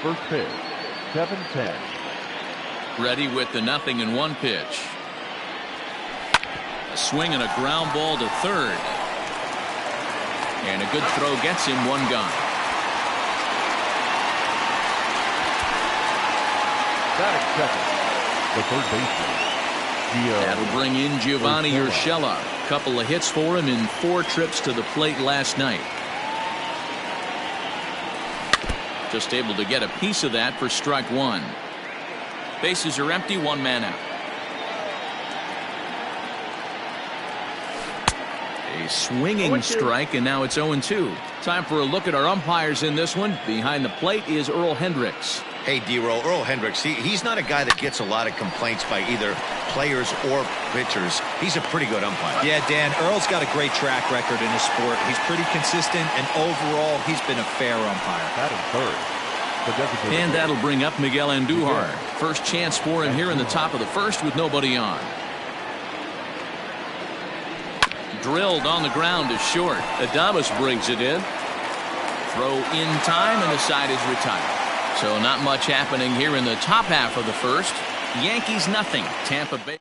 First pitch, 7-10. Ready with the 0-1 pitch. A swing and a ground ball to third. And a good throw gets him one gone. Batting second, the third baseman. That'll bring in Giovanni Urshela. Couple of hits for him in 4 trips to the plate last night. Just able to get a piece of that for strike one. Bases are empty, 1 man out. A swinging strike, and now it's 0-2. Time for a look at our umpires in this one. Behind the plate is Earl Hendricks. Hey, D-Roll, Earl Hendricks, he's not a guy that gets a lot of complaints by either players or pitchers. He's a pretty good umpire. Yeah, Dan, Earl's got a great track record in his sport. He's pretty consistent, and overall, he's been a fair umpire. Batting third. And that'll bring up Miguel Andujar. First chance for him here in the top of the first with nobody on. Drilled on the ground is short. Adames brings it in. Throw in time, and the side is retired. So not much happening here in the top half of the first. Yankees nothing. Tampa Bay.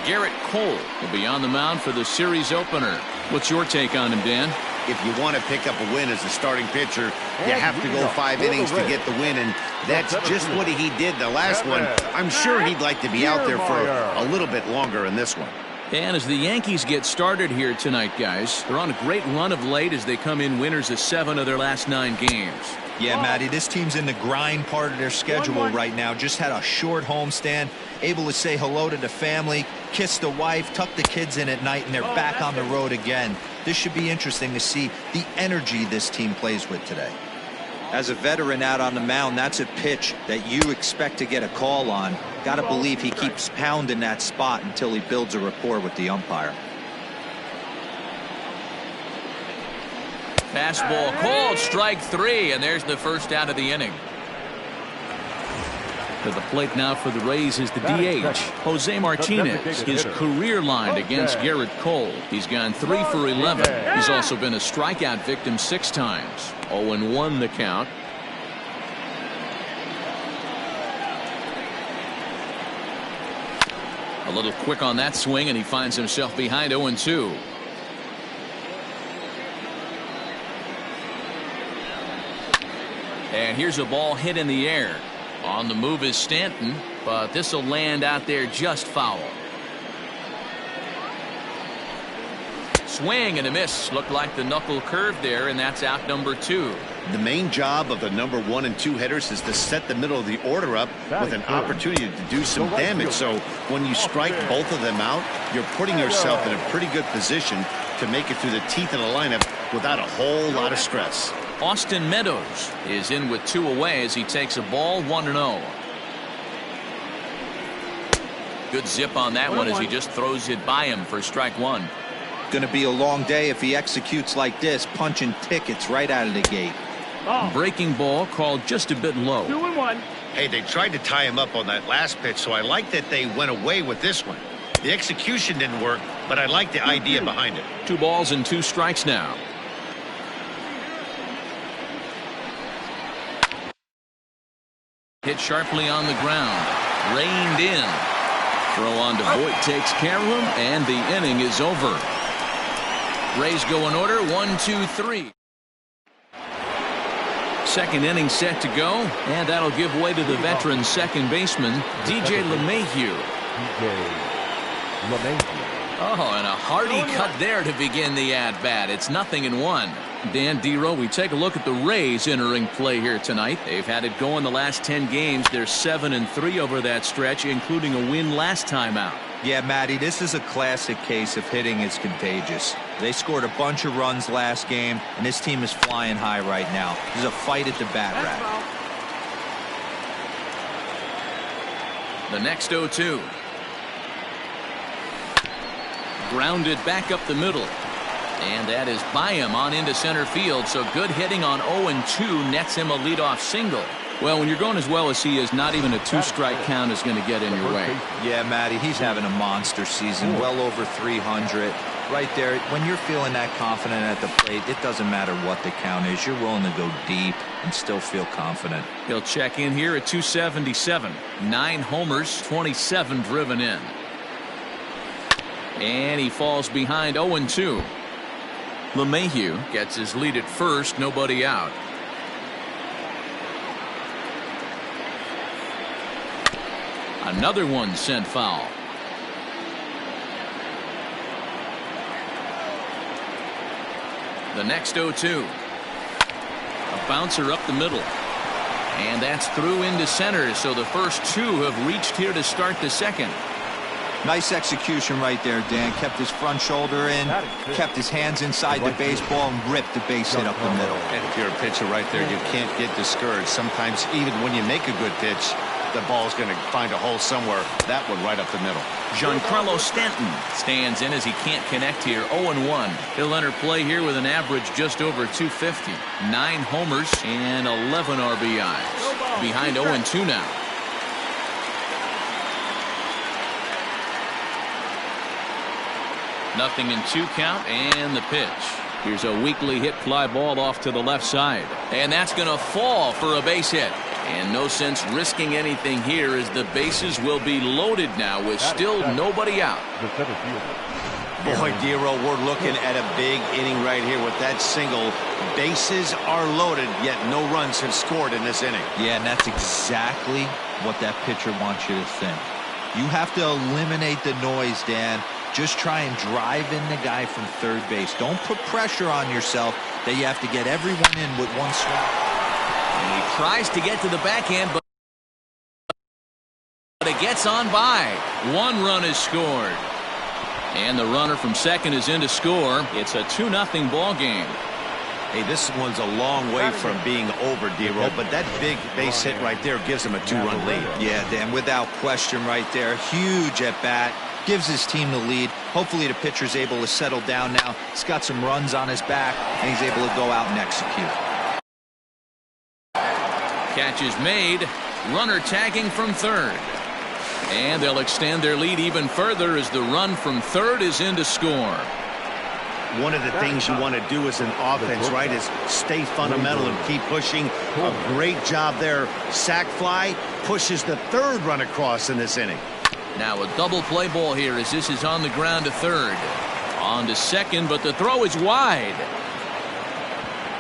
Garrett Cole will be on the mound for the series opener. What's your take on him, Dan? If you want to pick up a win as a starting pitcher, you have to go 5 innings to get the win, and that's just what he did the last one. I'm sure he'd like to be out there for a little bit longer in this one. And as the Yankees get started here tonight, guys, they're on a great run of late as they come in winners of 7 of their last 9 games. Yeah, Matty, this team's in the grind part of their schedule right now. Just had a short homestand, able to say hello to the family, kiss the wife, tuck the kids in at night, and they're back on the road again. This should be interesting to see the energy this team plays with today. As a veteran out on the mound, that's a pitch that you expect to get a call on. Got to believe he keeps pounding that spot until he builds a rapport with the umpire. Fastball called, strike 3, and there's the first out of the inning. To the plate now for the Rays is the DH, Jose Martinez. His career line against Garrett Cole. He's gone 3 for 11. He's also been a strikeout victim 6 times. 0-1 the count. A little quick on that swing, and he finds himself behind 0-2. And here's a ball hit in the air. On the move is Stanton, but this will land out there just foul. Swing and a miss. Looked like the knuckle curve there, and that's out number 2. The main job of the number 1 and 2 hitters is to set the middle of the order up with an opportunity to do some damage. So when you strike both of them out, you're putting yourself in a pretty good position to make it through the teeth of the lineup without a whole lot of stress. Austin Meadows is in with 2 away as he takes a ball 1-0. Good zip on that one as he just throws it by him for strike 1. Going to be a long day if he executes like this, punching tickets right out of the gate. Breaking ball called just a bit low. 2-1. Hey, they tried to tie him up on that last pitch, so I like that they went away with this one. The execution didn't work, but I like the idea behind it. 2 balls and 2 strikes now. Hit sharply on the ground. Reined in. Throw on to Voit takes care of him, and the inning is over. Rays go in order, 1, 2, 3. Second inning set to go, and that'll give way to the veteran second baseman, DJ LeMahieu. Oh, and a hearty cut there to begin the at-bat. It's 0-1. Dan Dero, we take a look at the Rays entering play here tonight. They've had it going the last 10 games. They're 7-3 over that stretch, including a win last time out. Yeah, Matty, this is a classic case of hitting is contagious. They scored a bunch of runs last game, and this team is flying high right now. There's a fight at the bat rack. The next 0-2. Grounded back up the middle. And that is by him on into center field. So good hitting on 0-2 nets him a leadoff single. Well, when you're going as well as he is, not even a 2-strike count is going to get in your way. Yeah, Matty, he's having a monster season, well over 300. Right there, when you're feeling that confident at the plate, it doesn't matter what the count is. You're willing to go deep and still feel confident. He'll check in here at 277. 9 homers, 27 driven in. And he falls behind 0-2. LeMahieu gets his lead at first, nobody out. Another one sent foul. The next 0-2. A bouncer up the middle. And that's through into center, so the first 2 have reached here to start the second. Nice execution right there, Dan. Kept his front shoulder in, kept his hands inside the baseball, and ripped the base hit up the middle. And if you're a pitcher right there, you can't get discouraged. Sometimes even when you make a good pitch, the ball's going to find a hole somewhere. That one right up the middle. Giancarlo Stanton stands in as he can't connect here. 0-1. He'll enter play here with an average just over 250. 9 homers and 11 RBIs. Behind 0-2 now. Nothing in 2 count, and the pitch. Here's a weakly hit fly ball off to the left side. And that's going to fall for a base hit. And no sense risking anything here as the bases will be loaded now with still nobody out. Boy, Dero, we're looking at a big inning right here with that single. Bases are loaded, yet no runs have scored in this inning. Yeah, and that's exactly what that pitcher wants you to think. You have to eliminate the noise, Dan. Just try and drive in the guy from third base. Don't put pressure on yourself that you have to get everyone in with one swing. And he tries to get to the backhand, but it gets on by. 1 run is scored. And the runner from second is in to score. It's a 2-0 ball game. Hey, this one's a long way from being over, Dero, but that big base hit right there gives him a 2-run lead. Yeah, Dan, without question right there. Huge at bat. Gives his team the lead. Hopefully the pitcher's able to settle down now. He's got some runs on his back, and he's able to go out and execute. Catch is made. Runner tagging from third. And they'll extend their lead even further as the run from third is in to score. One of the things you want to do as an offense, right, is stay fundamental and keep pushing. A great job there. Sac fly pushes the third run across in this inning. Now a double play ball here as this is on the ground to third. On to second, but the throw is wide.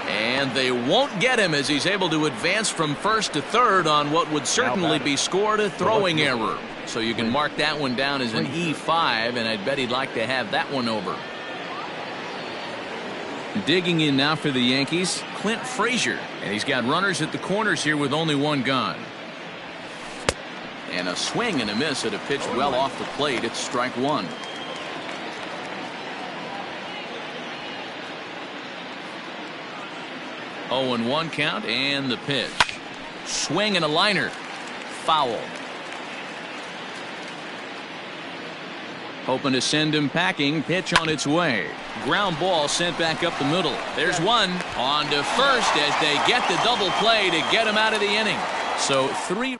And they won't get him as he's able to advance from first to third on what would certainly be scored a throwing error. So you can mark that one down as an E5, and I'd bet he'd like to have that one over. Digging in now for the Yankees, Clint Frazier. And he's got runners at the corners here with only 1 gone. And a swing and a miss at a pitch well off the plate. It's strike 1. Oh, and 1 count, and the pitch. Swing and a liner. Foul. Hoping to send him packing. Pitch on its way. Ground ball sent back up the middle. There's one. On to first as they get the double play to get him out of the inning. So 3.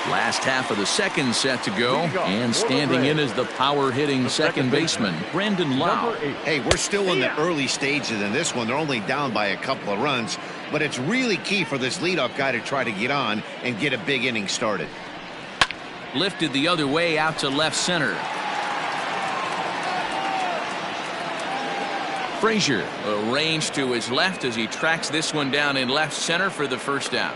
Last half of the second set to go, and standing in is the power-hitting second baseman, Brendan Lau. Hey, we're still in the early stages in this one. They're only down by a couple of runs, but it's really key for this leadoff guy to try to get on and get a big inning started. Lifted the other way out to left center. Frazier arranged to his left as he tracks this one down in left center for the first out.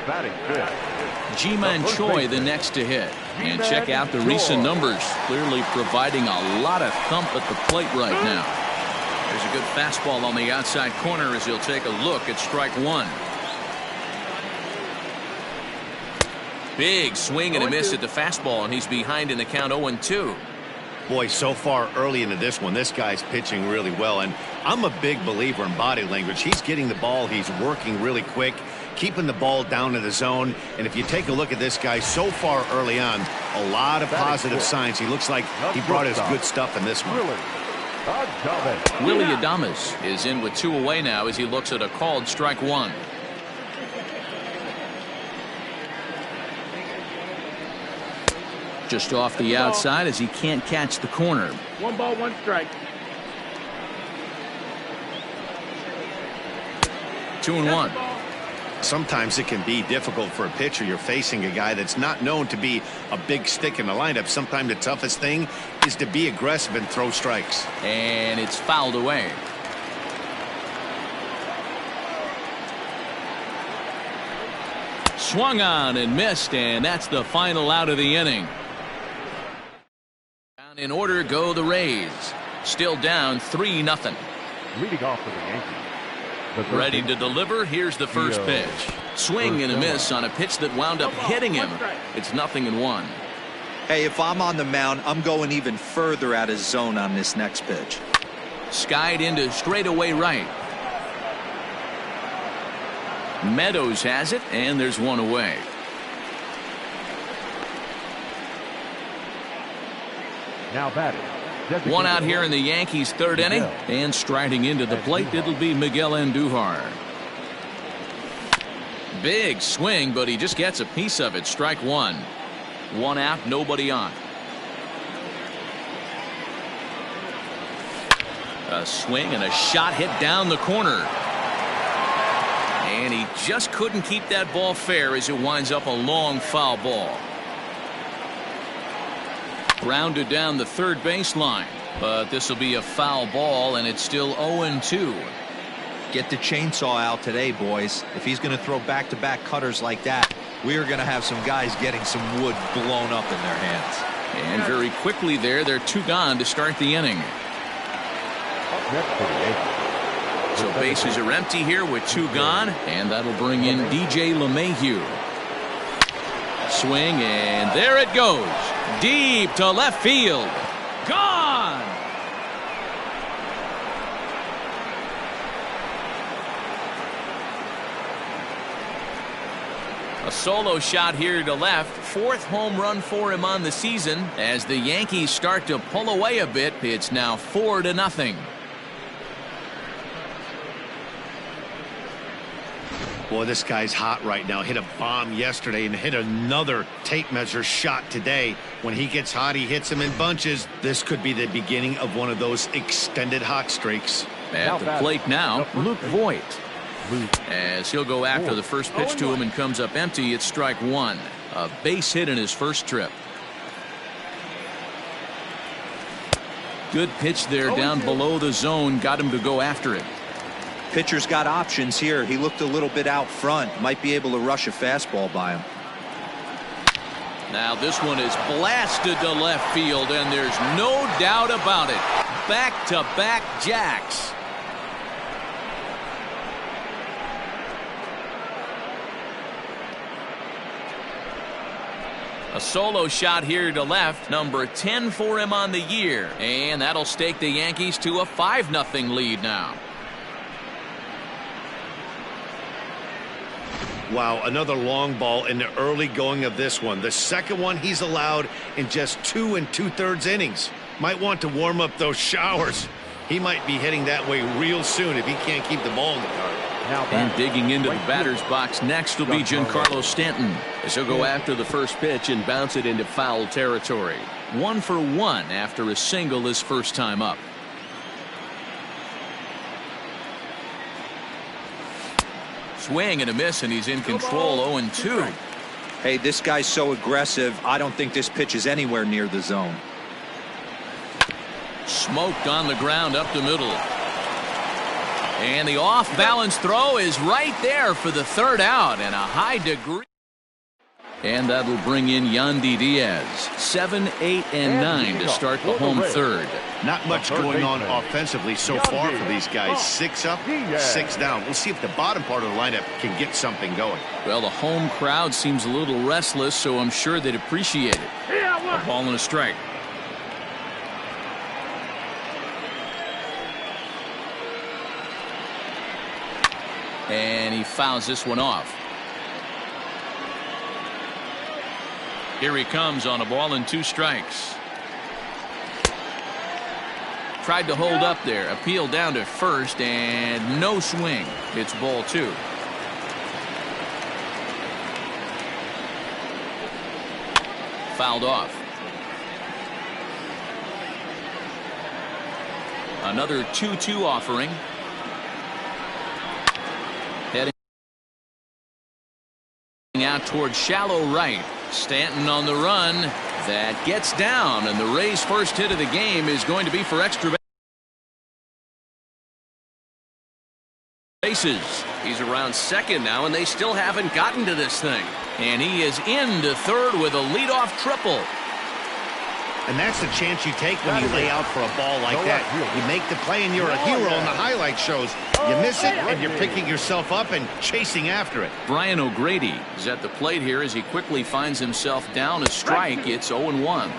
Batting fifth. Ji-Man Choi the next to hit. And check out the recent numbers. Clearly providing a lot of thump at the plate right now. There's a good fastball on the outside corner as he'll take a look at strike 1. Big swing and a miss at the fastball, and he's behind in the count 0-2. Boy, so far early into this one, this guy's pitching really well, and I'm a big believer in body language. He's getting the ball, he's working really quick, keeping the ball down to the zone, and if you take a look at this guy so far early on, a lot of positive signs. He looks like he brought his good stuff in this one. Willie Adames is in with 2 away now as he looks at a called strike 1. Just off the outside as he can't catch the corner. 1 ball, 1 strike. 2-1. Sometimes it can be difficult for a pitcher. You're facing a guy that's not known to be a big stick in the lineup. Sometimes the toughest thing is to be aggressive and throw strikes. And it's fouled away. Swung on and missed, and that's the final out of the inning. Down in order go the Rays. Still down 3-0. Leading off for the Yankees. Ready to deliver. Here's the first pitch. Swing and a miss on a pitch that wound up hitting him. It's 0-1. Hey, if I'm on the mound, I'm going even further out of zone on this next pitch. Skied into straightaway right. Meadows has it, and there's one away. Now batting. One out here in the Yankees' third inning, and striding into the plate, it'll be Miguel Andujar. Big swing, but he just gets a piece of it. Strike one. One out, nobody on. A swing and a shot hit down the corner. And he just couldn't keep that ball fair as it winds up a long foul ball. Grounded down the third baseline, but this will be a foul ball, and it's still 0-2. Get the chainsaw out today, boys. If he's going to throw back-to-back cutters like that, we are going to have some guys getting some wood blown up in their hands. And very quickly they're 2 gone to start the inning. So bases are empty here with 2 gone, and that'll bring in DJ LeMahieu. Swing, and there it goes. Deep to left field. Gone! A solo shot here to left. 4th home run for him on the season. As the Yankees start to pull away a bit, it's now 4-0. Boy, this guy's hot right now. Hit a bomb yesterday and hit another tape measure shot today. When he gets hot, he hits them in bunches. This could be the beginning of one of those extended hot streaks. At the plate now, Luke Voit. As he'll go after the first pitch to him and comes up empty, it's strike one. A base hit in his first trip. Good pitch there down below the zone. Got him to go after it. Pitcher's got options here. He looked a little bit out front. Might be able to rush a fastball by him. Now this one is blasted to left field, and there's no doubt about it. Back-to-back jacks. A solo shot here to left, number 10 for him on the year, and that'll stake the Yankees to a 5-0 lead now. Wow, another long ball in the early going of this one. The second one he's allowed in just 2 2/3 innings. Might want to warm up those showers. He might be heading that way real soon if he can't keep the ball in the target. And digging into the batter's box next will be Giancarlo Stanton, as he'll go after the first pitch and bounce it into foul territory. 1 for 1 after a single his first time up. Swing and a miss, and he's in control. 0-2. Hey, this guy's so aggressive. I don't think this pitch is anywhere near the zone. Smoked on the ground up the middle. And the off-balance throw is right there for the third out, and a high degree. And that'll bring in Yandy Diaz. 7, 8, and 9 to start the home third. Not much going on offensively so far for these guys. 6 up, 6 down. We'll see if the bottom part of the lineup can get something going. Well, the home crowd seems a little restless, so I'm sure they'd appreciate it. A ball and a strike. And he fouls this one off. Here he comes on a ball and 2 strikes. Tried to hold up there. Appeal down to first, and no swing. It's ball 2. Fouled off. Another 2-2 offering. Heading out towards shallow right. Stanton on the run. That gets down, and the Rays' first hit of the game is going to be for extra bases. He's around second now, and they still haven't gotten to this thing. And he is into third with a leadoff triple. And that's the chance you take when you lay out for a ball like that. You make the play and you're a hero in the highlight shows. You miss it and you're picking yourself up and chasing after it. Brian O'Grady is at the plate here as he quickly finds himself down a strike. It's 0-1.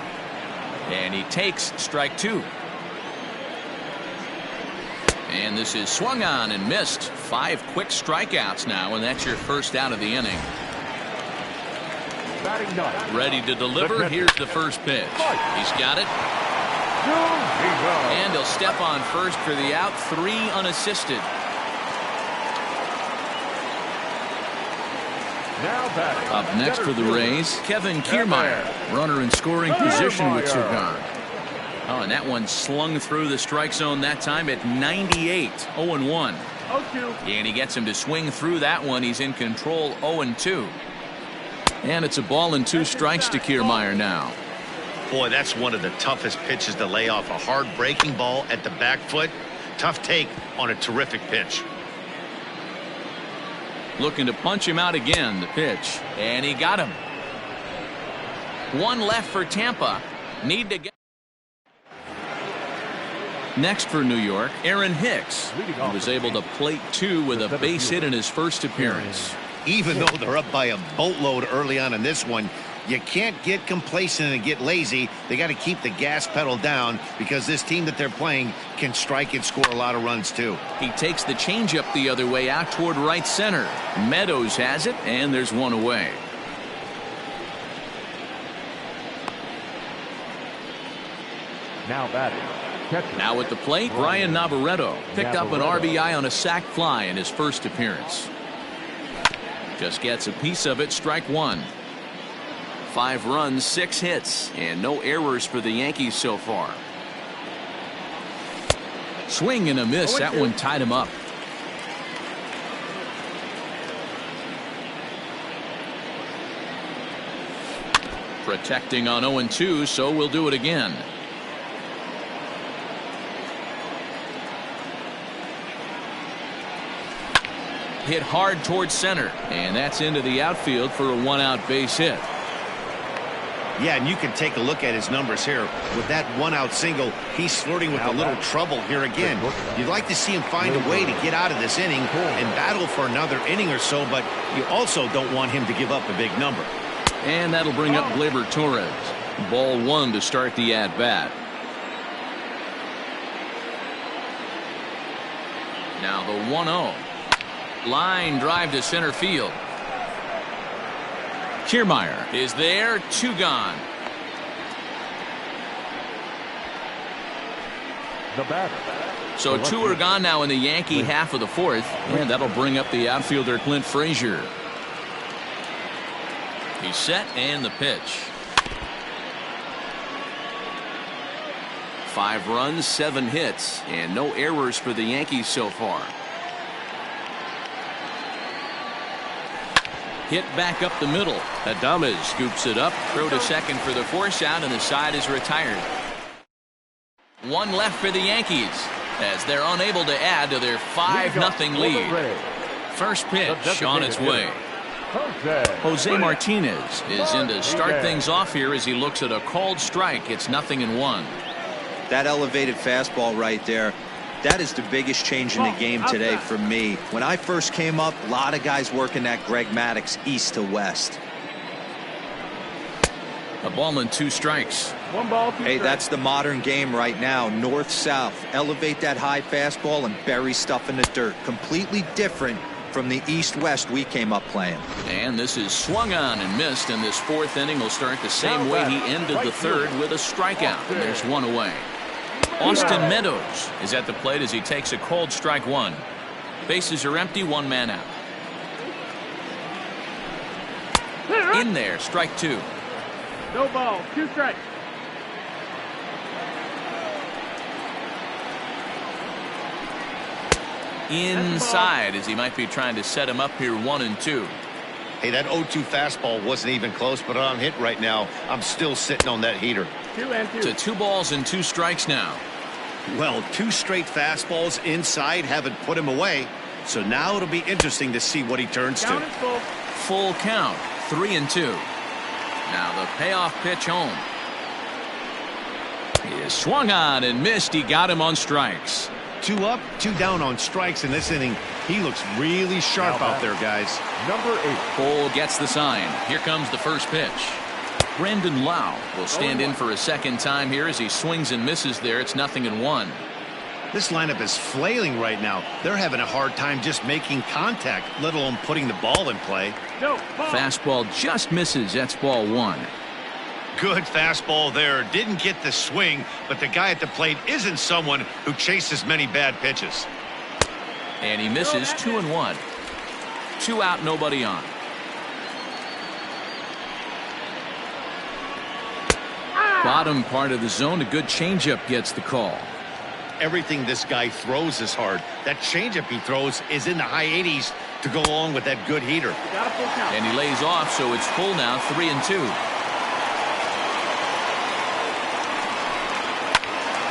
And he takes strike 2. And this is swung on and missed. 5 quick strikeouts now, and that's your first out of the inning. Ready to deliver. Here's the first pitch. He's got it. And he'll step on first for the out. 3 unassisted. Up next for the Rays, Kevin Kiermaier. Runner in scoring position with Cigar. Oh, and that one slung through the strike zone that time at 98. 0-1. And he gets him to swing through that one. He's in control. 0-2. And it's a ball and 2 strikes to Kiermaier now. Boy, that's one of the toughest pitches to lay off. A hard breaking ball at the back foot. Tough take on a terrific pitch. Looking to punch him out again. The pitch. And he got him. 1 left for Tampa. Need to get. Next for New York, Aaron Hicks. He was able to plate 2 with a base hit in his first appearance. Even though they're up by a boatload early on in this one, you can't get complacent and get lazy. They got to keep the gas pedal down because this team that they're playing can strike and score a lot of runs too. He takes the changeup the other way out toward right center. Meadows has it, and there's 1 away. Now batting. Now at the plate, Brian Navarreto picked up an RBI on a sac fly in his first appearance. Just gets a piece of it. Strike 1. 5 runs, 6 hits, and no errors for the Yankees so far. Swing and a miss. That one tied him up. Protecting on 0-2, so we'll do it again. Hit hard towards center, and that's into the outfield for a 1-out base hit. Yeah, and you can take a look at his numbers here. With that 1-out single, he's flirting with a little trouble here again. You'd like to see him find a way to get out of this inning and battle for another inning or so, but you also don't want him to give up a big number. And that'll bring up Gleyber Torres. Ball 1 to start the at-bat. Now the 1-0. Line drive to center field. Kiermaier is there. 2 gone. The batter. So 2 are gone now in the Yankee half of the 4th, and that'll bring up the outfielder Clint Frazier. He's set, and the pitch. 5 runs, 7 hits, and no errors for the Yankees so far. Hit back up the middle. Adames scoops it up. Throw to second for the force out, and the side is retired. 1 left for the Yankees as they're unable to add to their 5-0 lead. First pitch on its way. Jose Martinez is in to start things off here as he looks at a called strike. It's 0-1. That elevated fastball right there. That is the biggest change in the game today for me. When I first came up, a lot of guys working that Greg Maddux east to west. A ball and 2 strikes. 1 ball, 2 Hey, strikes. that's the modern game right now. North-south. Elevate that high fastball and bury stuff in the dirt. Completely different from the east-west we came up playing. And this is swung on and missed, and this 4th inning will start the same way he ended the 3rd with a strikeout. And there's 1 away. Austin Meadows is at the plate as he takes a called strike 1. Bases are empty, 1 man out. In there, strike 2. No ball, 2 strikes. inside as he might be trying to set him up here 1-2. Hey, that 0-2 fastball wasn't even close, but on hit right now, I'm still sitting on that heater. 2-2. To 2 balls and 2 strikes now. Well, 2 straight fastballs inside haven't put him away. So now it'll be interesting to see what he turns to. Full count, 3-2. Now the payoff pitch home. He is swung on and missed. He got him on strikes. 2 up, 2 down on strikes in this inning. He looks really sharp out there, guys. Number 8. Cole gets the sign. Here comes the first pitch. Brandon Lau will stand in for a second time here as he swings and misses there. It's 0-1. This lineup is flailing right now. They're having a hard time just making contact, let alone putting the ball in play. Fastball just misses. That's ball 1. Good fastball there. Didn't get the swing, but the guy at the plate isn't someone who chases many bad pitches. And he misses. 2-1. 2 out, nobody on. Bottom part of the zone, a good changeup gets the call. Everything this guy throws is hard. That changeup he throws is in the high 80s to go along with that good heater. And he lays off, so it's full now, 3-2.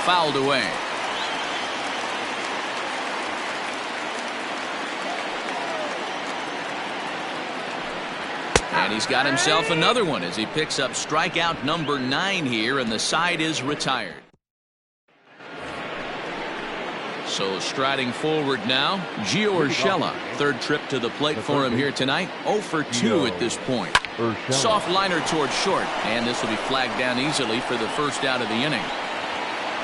Fouled away. And he's got himself another one as he picks up strikeout number 9 here, and the side is retired. So striding forward now, Gio Urshela. Third trip to the plate for him here tonight. 0 for 2 at this point. Soft liner towards short, and this will be flagged down easily for the first out of the inning.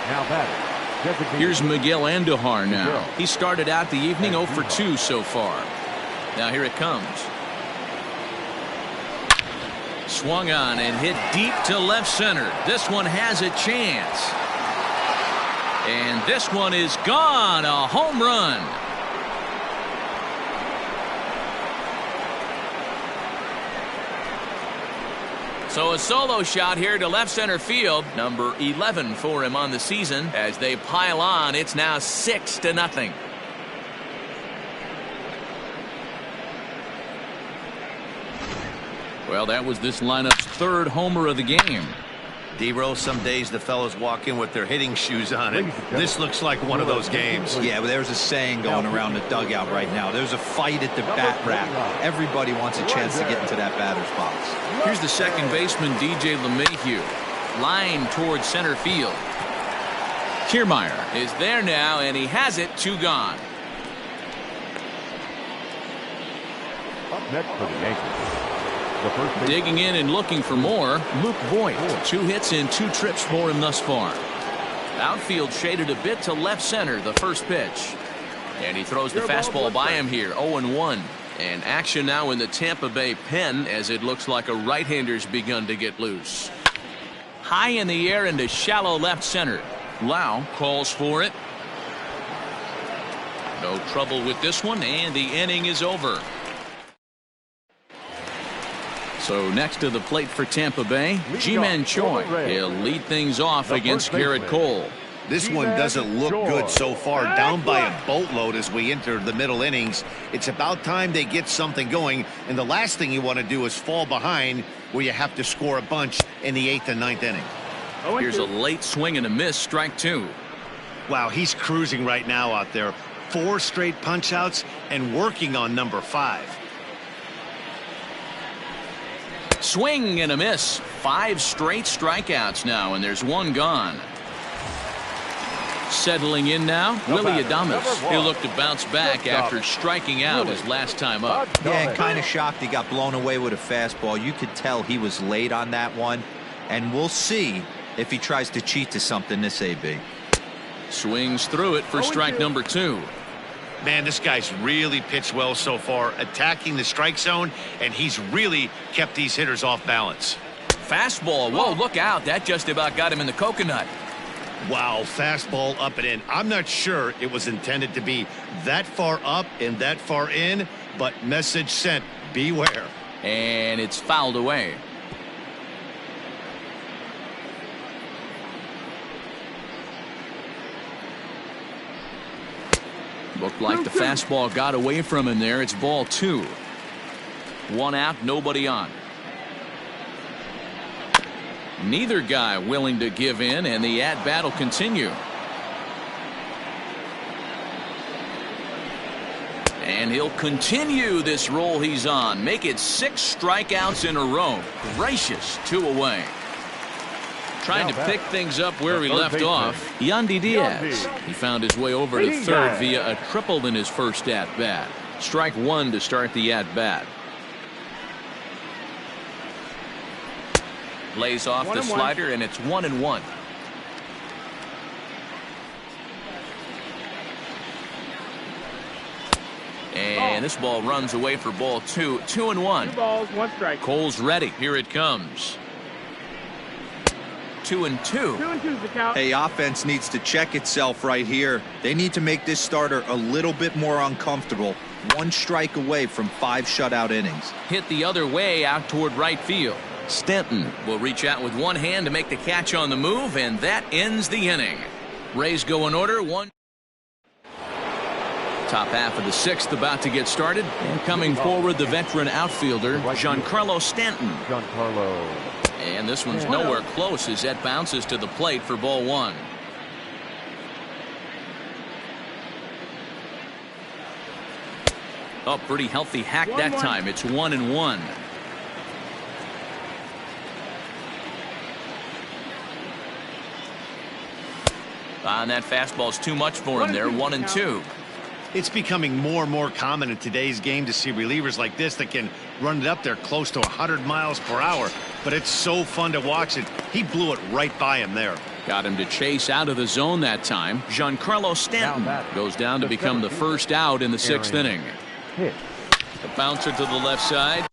Now batting. Here's Miguel Andujar now. He started out the evening 0 for 2 so far. Now here it comes. Swung on and hit deep to left center. This one has a chance. And this one is gone. A home run. So a solo shot here to left center field. Number 11 for him on the season. As they pile on, it's now 6-0. Well, that was this lineup's 3rd homer of the game. D-Row, some days the fellas walk in with their hitting shoes on, and this looks like one of those games. Yeah, but there's a saying going around the dugout right now. There's a fight at the bat rack. Everybody wants a chance to get into that batter's box. Here's the second baseman, DJ LeMahieu. Line towards center field. Kiermaier is there now, and he has it. 2 gone. Up next for the Yankees. Digging in and looking for more, Luke Voigt. 2 hits and 2 trips for him thus far. Outfield shaded a bit to left center, the first pitch. And he throws the fastball by him here, 0-1. And action now in the Tampa Bay pen as it looks like a right-hander's begun to get loose. High in the air into shallow left center. Lau calls for it. No trouble with this one, and the inning is over. So next to the plate for Tampa Bay, Ji-Man Choi. He'll lead things off against Garrett Cole. This one doesn't look good so far. Down by a boatload as we enter the middle innings. It's about time they get something going, and the last thing you want to do is fall behind where you have to score a bunch in the 8th and 9th inning. Here's a late swing and a miss, strike 2. Wow, he's cruising right now out there. 4 straight punch outs and working on number 5. Swing and a miss. 5 straight strikeouts now, and there's 1 gone. Settling in now, Willy Adames. He'll look to bounce back after striking out his last time up. Yeah, kind of shocked he got blown away with a fastball. You could tell he was late on that one, and we'll see if he tries to cheat to something this AB. Swings through it for strike number 2. Man, this guy's really pitched well so far, attacking the strike zone, and he's really kept these hitters off balance. Fastball. Whoa, look out. That just about got him in the coconut. Wow, fastball up and in. I'm not sure it was intended to be that far up and that far in, but message sent, beware. And it's fouled away. Looked like the fastball got away from him there. It's ball 2. 1 out, nobody on. Neither guy willing to give in, and the at-bat will continue. And he'll continue this roll he's on. Make it 6 strikeouts in a row. Gracious, 2 away. Trying to pick things up where he left off. Yandy Diaz. He found his way over to third via a triple in his first at-bat. Strike 1 to start the at-bat. Lays off the slider, and it's 1-1. And this ball runs away for ball 2. 2-1. 2 balls, 1 strike. Cole's ready. Here it comes. 2-2. 2-2's the count. Hey, offense needs to check itself right here. They need to make this starter a little bit more uncomfortable. 1 strike away from 5 shutout innings. Hit the other way out toward right field. Stanton will reach out with one hand to make the catch on the move, and that ends the inning. Rays go in order. 1. Top half of the 6th about to get started, and coming forward the veteran outfielder Giancarlo Stanton. Giancarlo. And this one's nowhere close as that bounces to the plate for ball 1. Oh, pretty healthy hack that time. It's 1-1. And that fastball's too much for him there. 1-2. It's becoming more and more common in today's game to see relievers like this that can run it up there close to 100 miles per hour. But it's so fun to watch it. He blew it right by him there. Got him to chase out of the zone that time. Giancarlo Stanton goes down to become the first out in the 6th inning. Hit. The bouncer to the left side.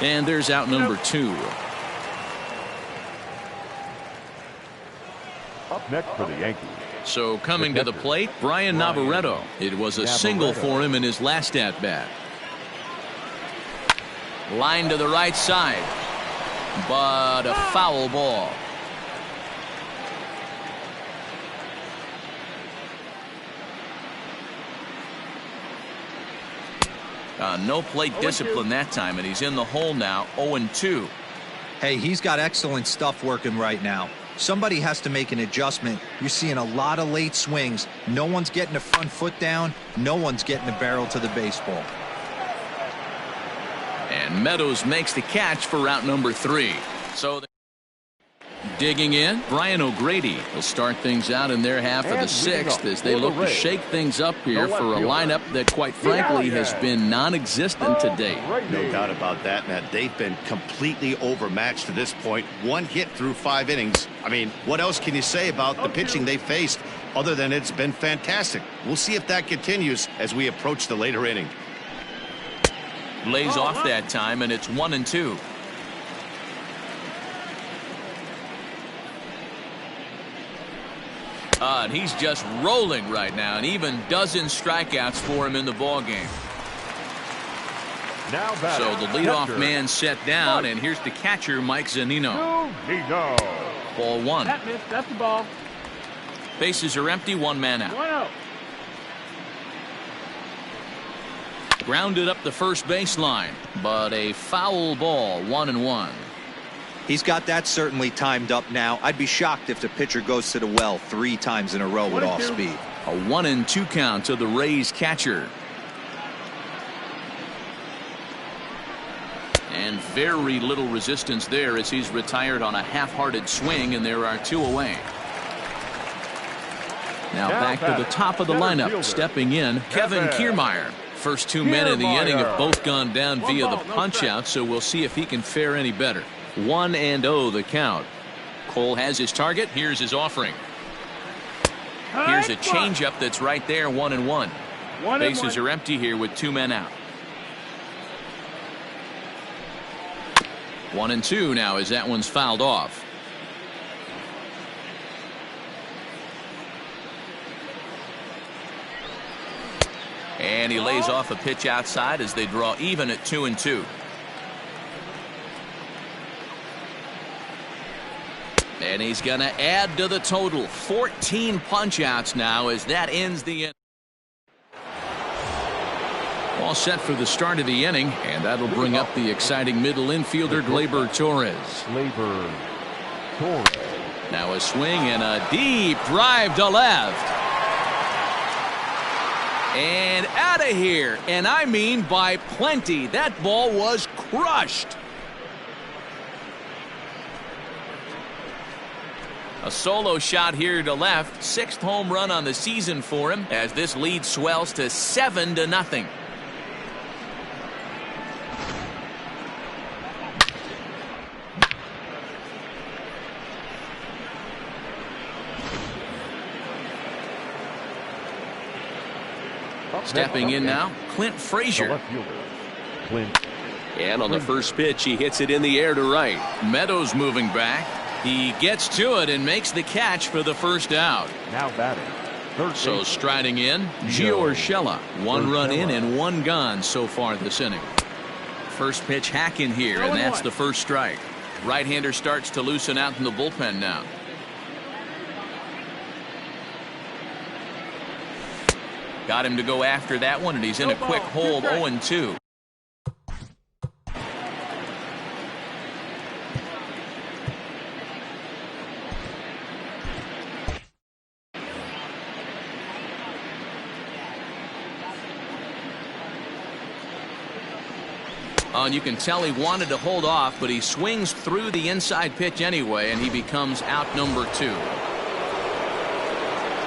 And there's out number 2. Up next for the Yankees. So coming to the plate, Brian Navarreto. It was a single for him in his last at-bat. Line to the right side, but a foul ball. No plate discipline that time, and he's in the hole now. 0-2. Hey, he's got excellent stuff working right now. Somebody has to make an adjustment. You're seeing a lot of late swings. No one's getting the front foot down. No one's getting the barrel to the baseball. And Meadows makes the catch for out number 3. So digging in, Brian O'Grady will start things out in their half of the 6th as they look to shake things up here for a lineup that, quite frankly, has been non-existent to date. No doubt about that, Matt. They've been completely overmatched to this point. 1 hit through 5 innings. I mean, what else can you say about the pitching they faced other than it's been fantastic? We'll see if that continues as we approach the later inning. Lays off that time, and it's 1-2. And he's just rolling right now, and even dozen strikeouts for him in the ball game. So the leadoff man set down, and here's the catcher, Mike Zunino. Ball 1. That missed. That's the ball. Bases are empty. 1 man out. 1-0. Grounded up the first baseline, but a foul ball. 1-1. He's got that certainly timed up now. I'd be shocked if the pitcher goes to the well 3 times in a row with off speed. A 1-2 count to the Rays catcher. And very little resistance there as he's retired on a half-hearted swing, and there are 2 away. Now back to the top of the lineup. Stepping in, Kevin Kiermaier. First two men in the inning have both gone down via the ball, no punch out, so we'll see if he can fare any better. 1-0 the count. Cole has his target. Here's his offering. Here's a changeup that's right there, 1-1. Bases are empty here with two men out. 1-2 now as that one's fouled off. And he lays off a pitch outside as they draw even at 2-2. And he's going to add to the total. 14 punch-outs now as that ends the inning. All set for the start of the inning, and that'll bring up the exciting middle infielder, Gleyber Torres. Now a swing and a deep drive to left. And out of here, and I mean by plenty. That ball was crushed. A solo shot here to left. 6th home run on the season for him as this lead swells to 7-0. Stepping in now, Clint Frazier. And on the first pitch, he hits it in the air to right. Meadows moving back. He gets to it and makes the catch for the first out. Now batting. So striding in, Gio Urshela. 1 run in and 1 gone so far this inning. First pitch hack in here, and that's the first strike. Right-hander starts to loosen out in the bullpen now. Got him to go after that one, and he's in a quick hold, 0-2. And you can tell he wanted to hold off, but he swings through the inside pitch anyway, and he becomes out number 2.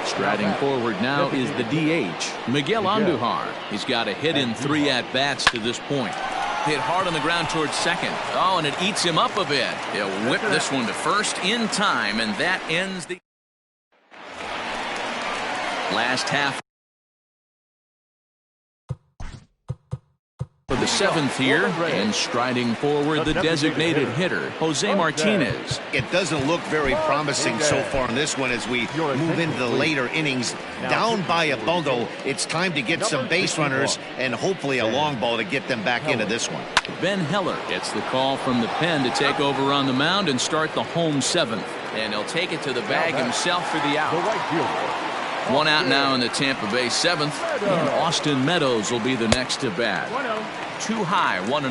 Striding forward now is the DH, Miguel Andujar. He's got a hit in 3 at-bats to this point. Hit hard on the ground towards second. Oh, and it eats him up a bit. He'll whip this one to first in time, and that ends the last half. For the 7th here, and striding forward the designated hitter, Jose Martinez. It doesn't look very promising so far in this one as we move into the later innings. Down by a bundle, it's time to get some base runners and hopefully a long ball to get them back into this one. Ben Heller gets the call from the pen to take over on the mound and start the home 7th. And he'll take it to the bag himself for the out. 1 out now in the Tampa Bay 7th, and Austin Meadows will be the next to bat. Too high, 1-0.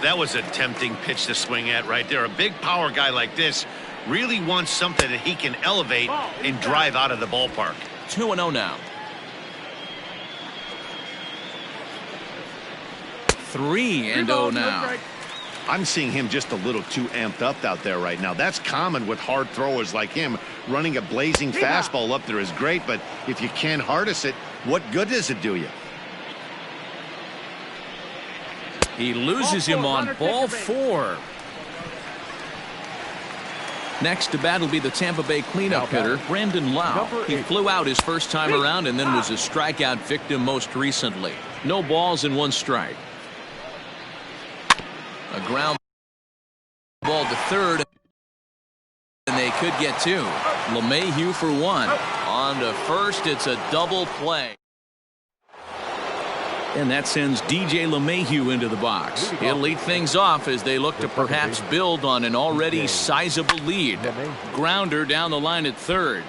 That was a tempting pitch to swing at right there. A big power guy like this really wants something that he can elevate and drive out of the ballpark. 2-0 now. 3-0 now. I'm seeing him just a little too amped up out there right now. That's common with hard throwers like him. Running a blazing fastball up there is great, but if you can't harness it, what good does it do you? He loses him on ball 4. Next to bat will be the Tampa Bay cleanup hitter, Brandon Lau. He flew out his first time around and then was a strikeout victim most recently. No balls and 1 strike. A ground ball to third, and they could get 2. LeMahieu for 1. On to first, it's a double play. And that sends DJ LeMahieu into the box. He'll lead things off as they look to perhaps build on an already sizable lead. Grounder down the line at third.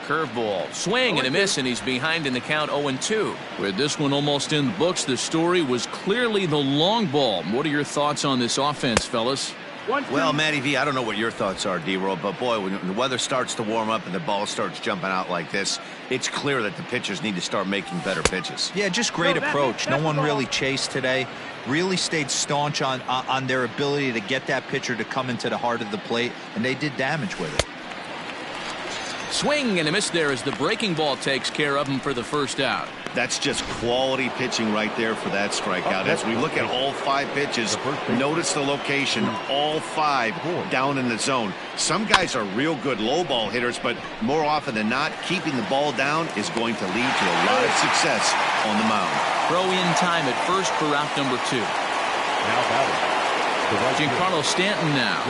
Curveball, swing and a miss, and he's behind in the count 0-2. With this one almost in the books, the story was clearly the long ball. What are your thoughts on this offense, fellas? Well, Matty V, I don't know what your thoughts are, D-Roll, but boy, when the weather starts to warm up and the ball starts jumping out like this, it's clear that the pitchers need to start making better pitches. Yeah, just great approach. No one really chased today. Really stayed staunch on their ability to get that pitcher to come into the heart of the plate, and they did damage with it. Swing and a miss there as the breaking ball takes care of him for the first out. That's just quality pitching right there for that strikeout. As we look at all 5 pitches, notice the location, all 5 down in the zone. Some guys are real good low ball hitters, but more often than not, keeping the ball down is going to lead to a lot of success on the mound. Throw in time at first for route number 2. Now batting. Giancarlo Stanton now.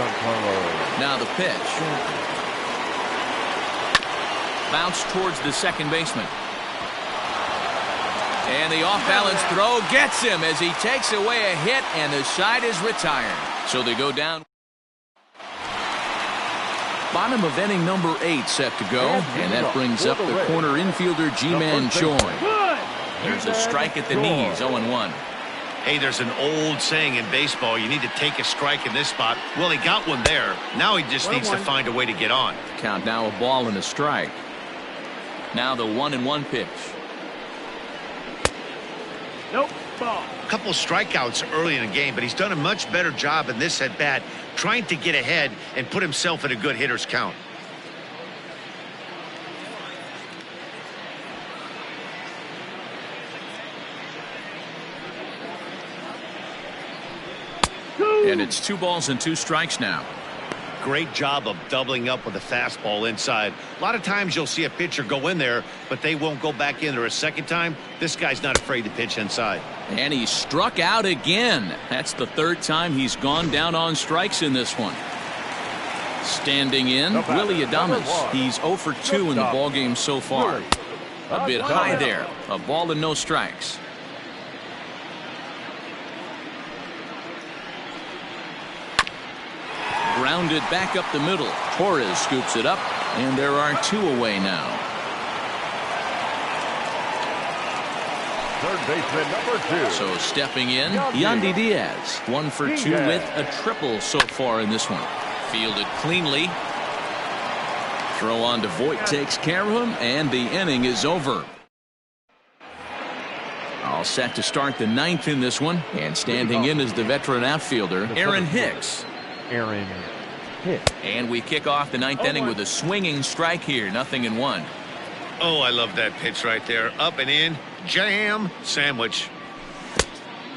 Now the pitch. Bounce towards the second baseman. And the off-balance throw gets him as he takes away a hit, and the side is retired. So they go down. Bottom of inning number 8 set to go, and that brings up the corner infielder Ji-Man Choi. There's a strike at the knees, 0-1. Hey, there's an old saying in baseball, you need to take a strike in this spot. Well, he got one there. Now he just needs to find a way to get on. Count now, a ball and a strike. Now the 1-1 pitch. Nope. Ball. A couple strikeouts early in the game, but he's done a much better job in this at bat, trying to get ahead and put himself in a good hitter's count. And it's 2 balls and 2 strikes now. Great job of doubling up with a fastball inside. A lot of times you'll see a pitcher go in there, but they won't go back in there a second time. This guy's not afraid to pitch inside. And he struck out again. That's the 3rd time he's gone down on strikes in this one. Standing in, Willie Adames. He's 0 for 2 in the ballgame so far. A bit high there. A ball and no strikes. Grounded back up the middle. Torres scoops it up, and there are 2 away now. Third baseman number 2. So stepping in, Yandy Diaz. 1 for 2 with a triple so far in this one. Fielded cleanly. Throw on to Voit takes care of him, and the inning is over. All set to start the 9th in this one, and standing in is the veteran outfielder, Aaron Hicks. Aaron Hicks. And we kick off the 9th inning with a swinging strike here, 0-1. Oh, I love that pitch right there. Up and in, jam, sandwich.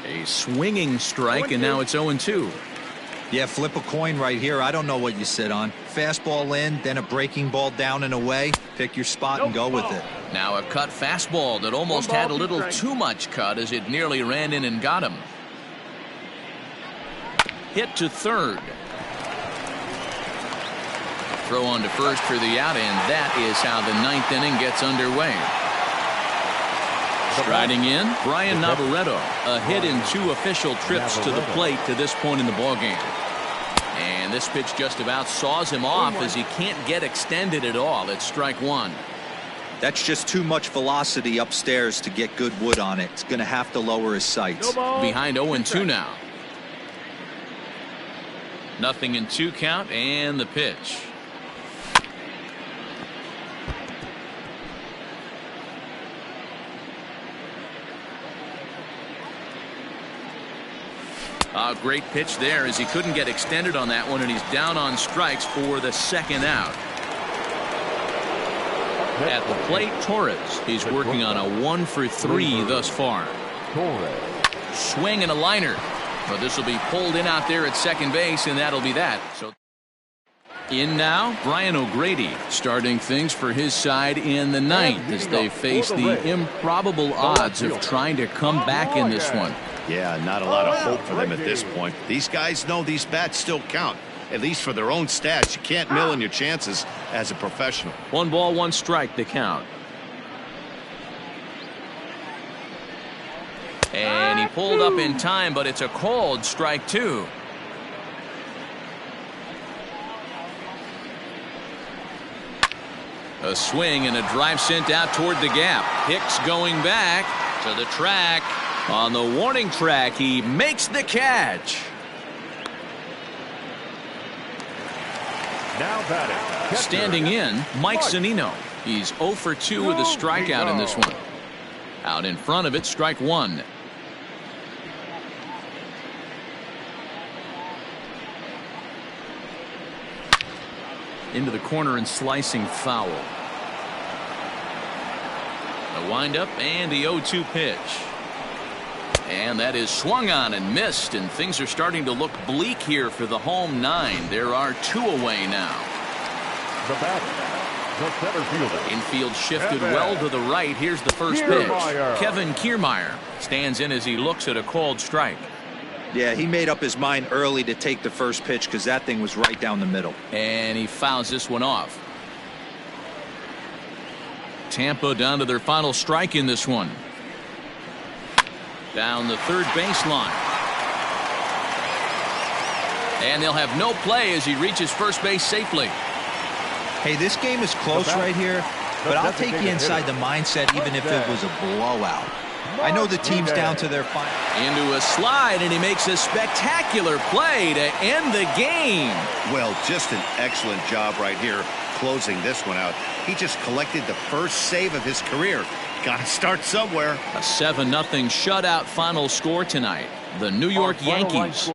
A swinging strike, and now it's 0-2. Yeah, flip a coin right here. I don't know what you sit on. Fastball in, then a breaking ball down and away. Pick your spot and go with it. Now a cut fastball that almost had a little too much cut as it nearly ran in and got him. Hit to third. Throw on to first for the out, and that is how the 9th inning gets underway. Striding in, Brian Navarreto. A hit in 2 official trips to the plate to this point in the ballgame. And this pitch just about saws him off as he can't get extended at all. It's strike 1. That's just too much velocity upstairs to get good wood on it. It's going to have to lower his sights. Behind 0-2 now. 0-2 count, and the pitch. A great pitch there as he couldn't get extended on that one, and he's down on strikes for the 2nd out. At the plate, Torres. He's working on a 1 for 3 thus far. Swing and a liner. But this will be pulled in out there at second base, and that'll be that. So in now, Brian O'Grady starting things for his side in the 9th as they face the improbable odds of trying to come back in this one. Yeah, not a lot of hope for them at this point. These guys know these bats still count, at least for their own stats. You can't mill in your chances as a professional. 1 ball, 1 strike, the count. And he pulled up in time, but it's a called strike 2. A swing and a drive sent out toward the gap. Hicks going back to the track. On the warning track, he makes the catch. Now batting. Standing in, Mike Zunino. He's 0 for 2 with a strikeout in this one. Out in front of it, strike 1. Into the corner and slicing foul. The windup and the 0-2 pitch. And that is swung on and missed, and things are starting to look bleak here for the home 9. There are 2 away now. The batter, the center fielder. Infield shifted well to the right. Here's the first pitch. Kevin Kiermaier stands in as he looks at a called strike. Yeah, he made up his mind early to take the first pitch because that thing was right down the middle. And he fouls this one off. Tampa down to their final strike in this one. Down the third baseline. And they'll have no play as he reaches first base safely. Hey, this game is close right here, but I'll take you inside the mindset even if it was a blowout. I know the team's down to their final. Into a slide, and he makes a spectacular play to end the game. Well, just an excellent job right here closing this one out. He just collected the first save of his career. Got to start somewhere. A 7-0 shutout final score tonight. The New York Yankees